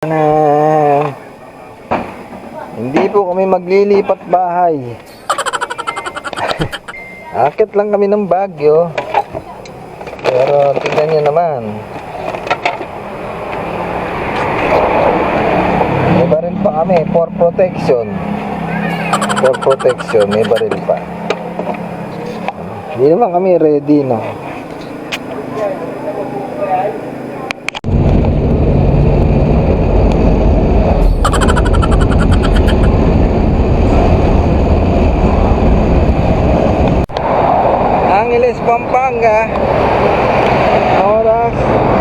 Na hindi po kami maglilipat bahay. Akit lang kami ng Baguio. Pero tingnan nyo naman, may baril pa kami for protection. For protection, may baril pa. Hindi naman kami ready, no? Angeles, Pampanga. Oras,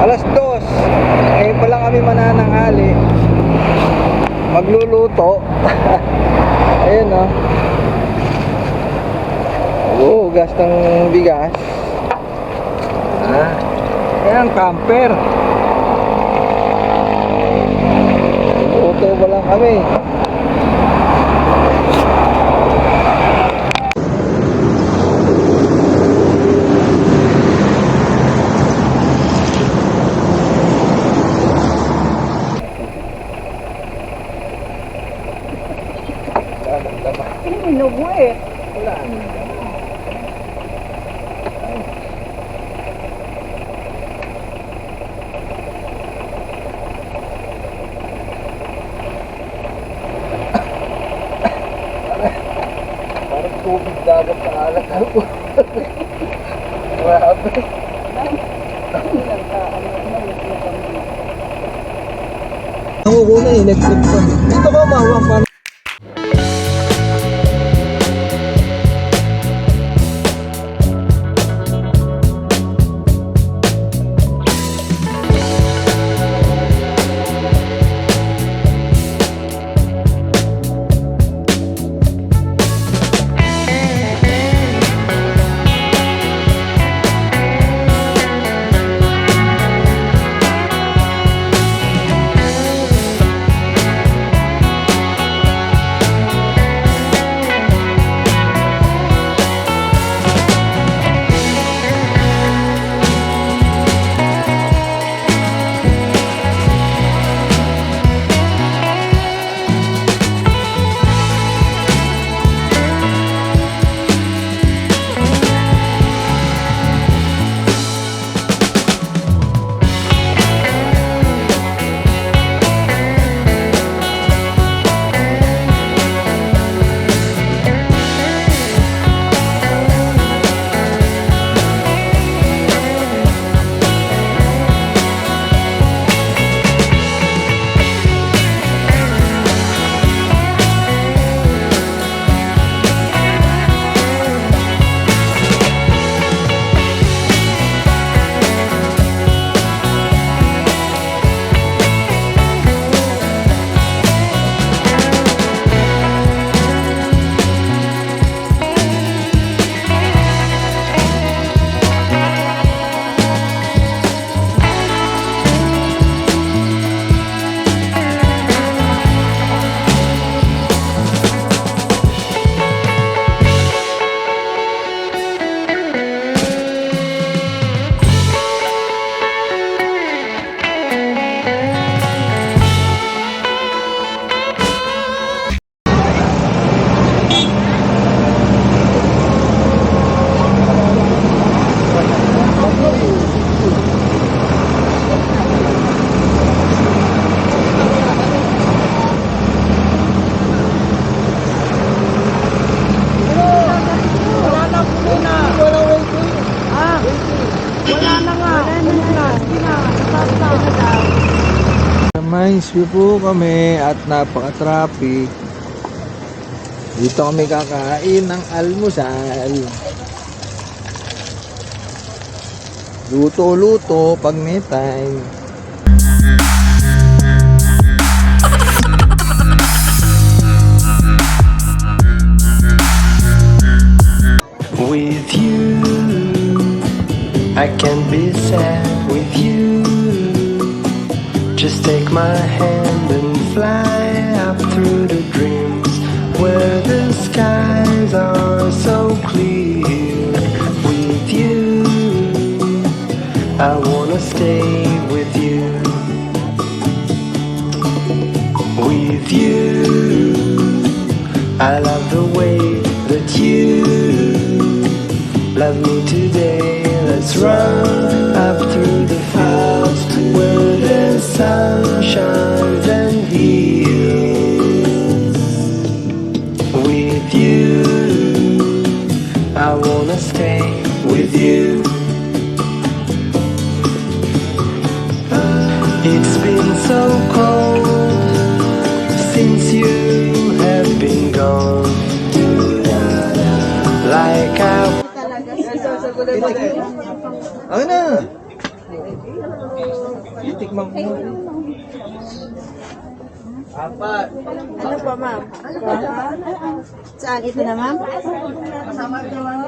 alas 2. Ngayon pa lang kami manananghali. Magluluto. Ayun, oh. Hugas ng bigas. Ayan, camper. Luto pa lang kami. Inubo eh. Wala. Parang tubig dagat sa alat ako. Grabe. Ako kuna electric pa. Dito ka mawak pa. Mines view po kami at napaka-traffic. Dito kami kakain ng almusal. Luto-luto pag may time. With you, I can be sad with you. Just take my hand and fly up through the dreams where the skies are so clear. With you, I wanna stay with you. with you. I love the way that you love me today. Let's run up through the fields where the sun shines and heals. With you, I wanna stay with you. It's been so cold since you have been gone. Like I Ano na? Itikman ko. Apat. Ano po, ma'am? Saan? Ito na, ma'am?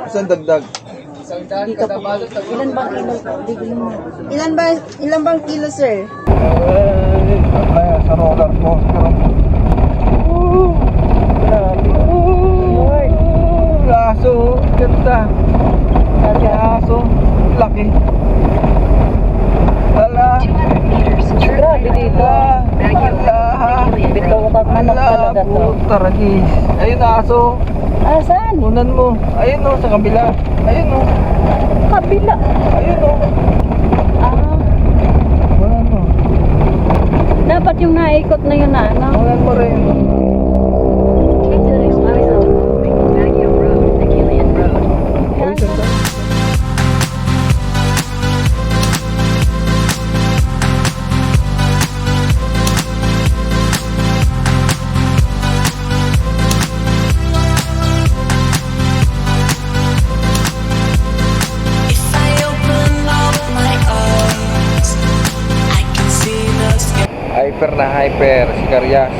Saan dagdag? Dito po. Ilan bang kilo po? Ilan bang kilo, sir? Kaya sa roller coaster. Aso, ganda. Aso, laki. Hala. Grabe dito. Hala. Bitaw ka manok talaga to. Taragis. Ayun aso. Ah, saan? Unan mo. Ayun o, sa kabila. Ayun o. Kabila. Ayun o. Ah, Unan mo. dapat yung naikot na yun na, ano? Unan mo rin. Uy, ganda. If I open up my eyes, I can see the sky. Hyper na hyper si Karyas.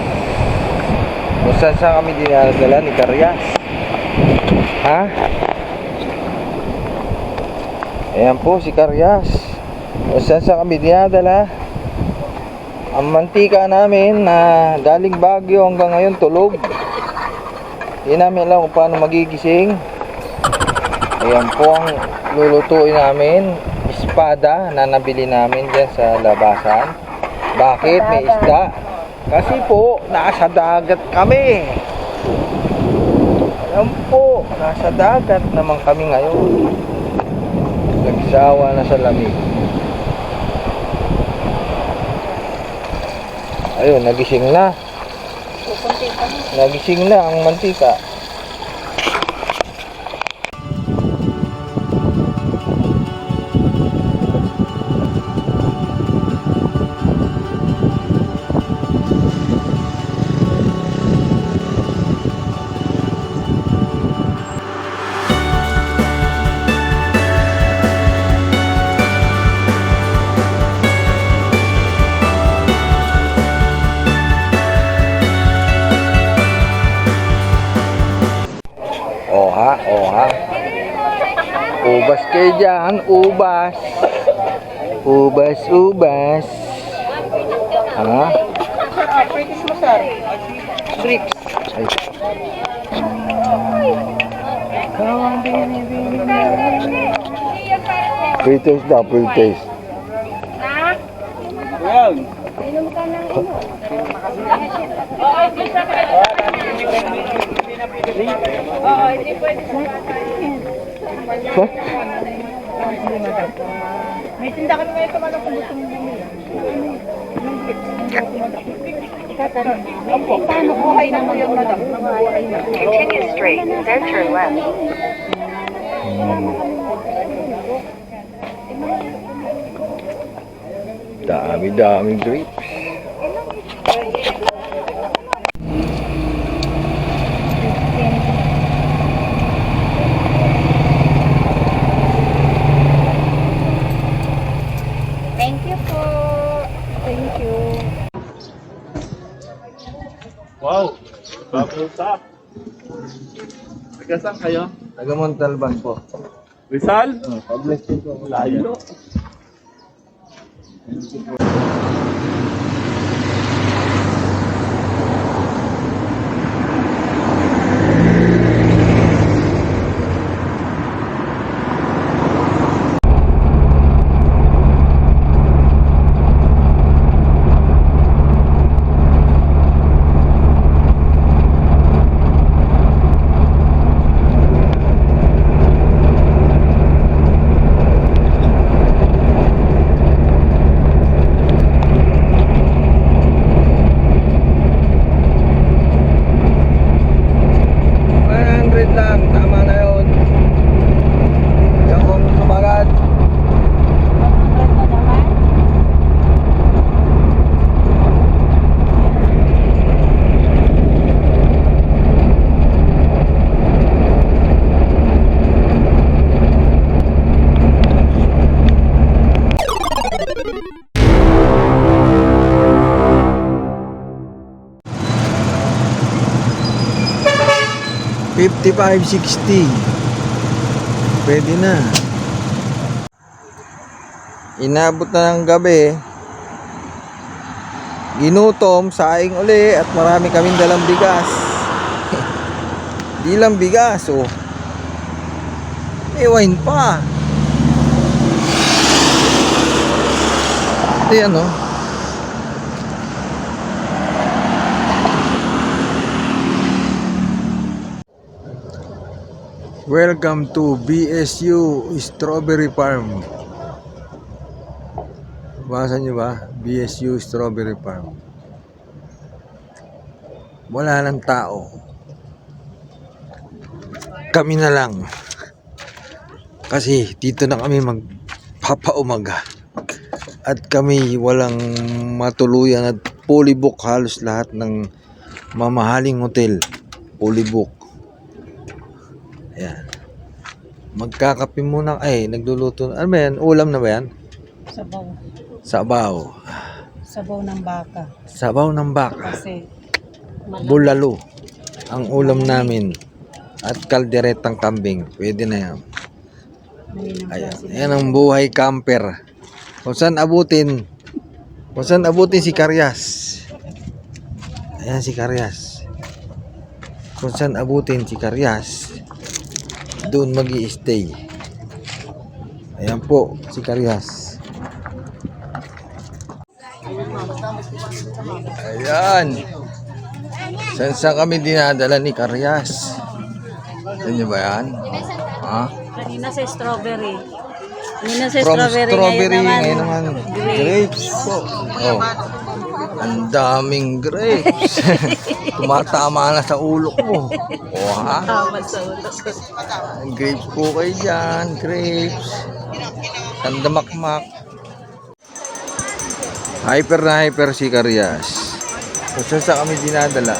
Kung saan kami dinadala ni Karyas? Ha? Ayan po si Karyas. Kung saan kami dinadala? Ang mantika namin na galing Baguio hanggang ngayon tulog. Hindi namin alam kung paano magigising. Ayan po ang lulutuin namin. Espada na nabili namin dyan sa labasan. Bakit? May isda. Kasi po, nasa dagat kami. Ayan po, nasa dagat naman kami ngayon. Nagsawa na sa lamig. Ayun, nagising na. Nagising na ang mantika. Oha. Ubas kayo dyan, ubas. Ubas. Ha? British mo, sir. Bricks. Ay. Pre-taste daw, pre-taste. May tinda kami ngayon tumanong kung gusto mo bumili. Paano buhay na mo yung madam? Continue straight, then turn left. Dami grapes. Thank you po. Thank you. Wow! Bubble top! Taga saan kayo? Taga Montalban po. Rizal? Publish po. Layo. 55-60. Pwede na. Inabot na ng gabi. Ginutom, saing uli at marami kaming dalang bigas. Di lang bigas, oh. Wine pa. Ito yan, oh. Welcome to BSU Strawberry Farm. Basa nyo ba? BSU Strawberry Farm. Wala ng tao. Kami na lang. Kasi dito na kami magpapaumaga. At kami walang matuluyan at fully book halos lahat ng mamahaling hotel. Fully book. Ayan. Magkakape muna. Ay, nagluluto. Ano ba yan? Ulam na ba yan? Sabaw. Sabaw. Sabaw ng baka. Sabaw ng baka. Kasi Bulalo. Ang ulam namin. At kalderetang kambing. Pwede na yan. Ayan. Ayan ang buhay camper. Kung saan abutin. Kung saan abutin si Karyas. Ayan si Karyas. Kung saan abutin si Karyas, doon mag-i-stay. Ayan po si Karyas. Ayan. Saan kami dinadala ni Karyas? Saan nyo ba yan? Ha? kanina sa strawberry. Kanina sa From strawberry, ngayon ngayon naman grapes po. Oh. Ang daming grapes. Tumatama na sa ulo ko. Oh, ha? Grapes po kayo dyan. Grapes. Tandamakmak. Hyper na hyper si Karyas. Kung saan sa kami dinadala.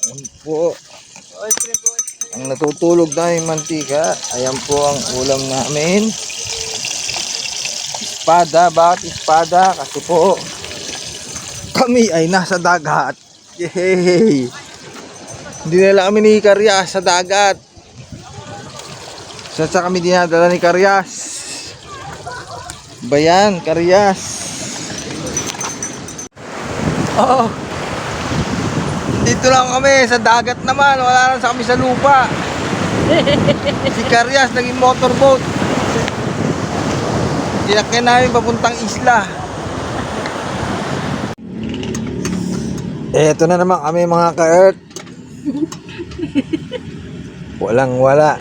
Ayan po. Ang natutulog na yung mantika. Ayan po ang ulam namin. Espada. Bakit espada? Kasi po kami ay nasa dagat. Yay! Hindi nila kami ni Karyas sa dagat. Saan sa kami dinadala ni Karyas? Bayan, Karyas. Oh. Dito lang kami sa dagat naman. Wala lang sa kami sa lupa. Si Karyas naging motorboat. Tinakyan namin papuntang isla. Eto na naman kami mga ka-earth. Walang wala.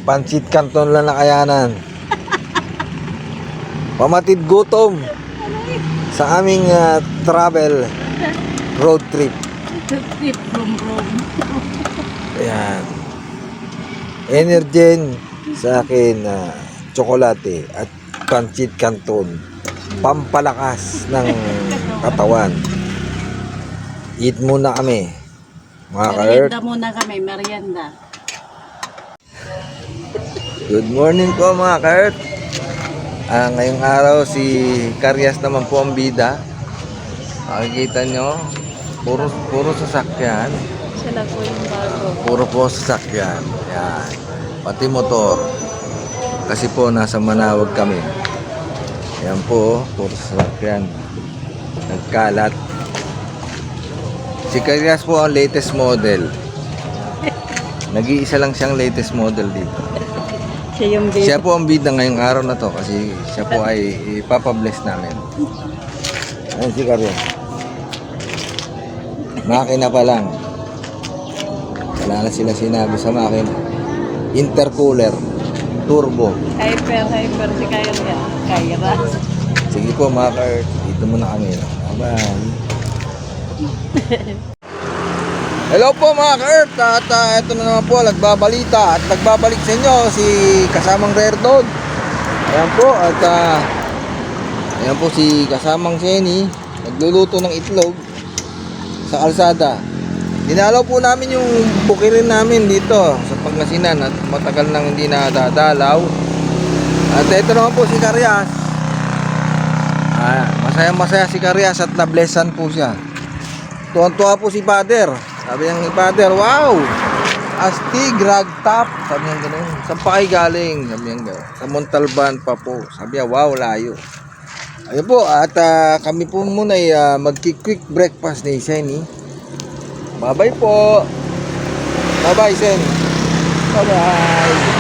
Pansit Canton lang na kayanan. Pamatid gutom sa aming travel road trip. Tip brum. Ayan. Energen sa akin tsokolate at Pansit Canton. Pampalakas ng katawan. Eat muna kami. Mga ka-earth. Merienda muna kami, merienda. Good morning po mga ka-earth. Ngayong araw si Karyas naman po ang bida. Makikita nyo, puro sasakyan. Sila po yung bago. Puro po sasakyan. Yan. Pati motor. Kasi po nasa Manawag kami. Yan po, puro sasakyan. Nagkalat. Si Karyas po ang latest model. Nag-iisa lang siyang latest model dito. Siya yung baby. Siya po ang bida ngayong araw na to kasi siya po ay ipapabless namin. Ayun si Karyas. Makina pa lang. Wala na sila sinabi sa makina. Intercooler. Turbo. Hyper si Kyra. Sige po mga ka-earth. Dito muna kami. Bye-bye. Hello po mga ka-earth. At ito na naman po, nagbabalita. At nagbabalik sa inyo si kasamang Rare Dog. Ayan po. At ayan po si kasamang Senny. Nagluluto ng itlog sa kalsada. Dinalaw po namin yung bukirin namin dito sa Pangasinan. At matagal nang hindi nadadalaw. At ito naman po si Karyas. Masaya-masaya si Karyas at na-blessan po siya. Tuwan-tuwa po si Father. Sabi niya ni Father, wow! Astig, ragtop. Sabi niya gano'n. Saan pa kayo galing? Sabi niya gano'n. Sa Montalban pa po. Sabi niya, wow, layo. Ayun po, at kami po muna ay magki-quick breakfast ni Senny. Bye-bye po. Bye-bye, Senny. Bye-bye.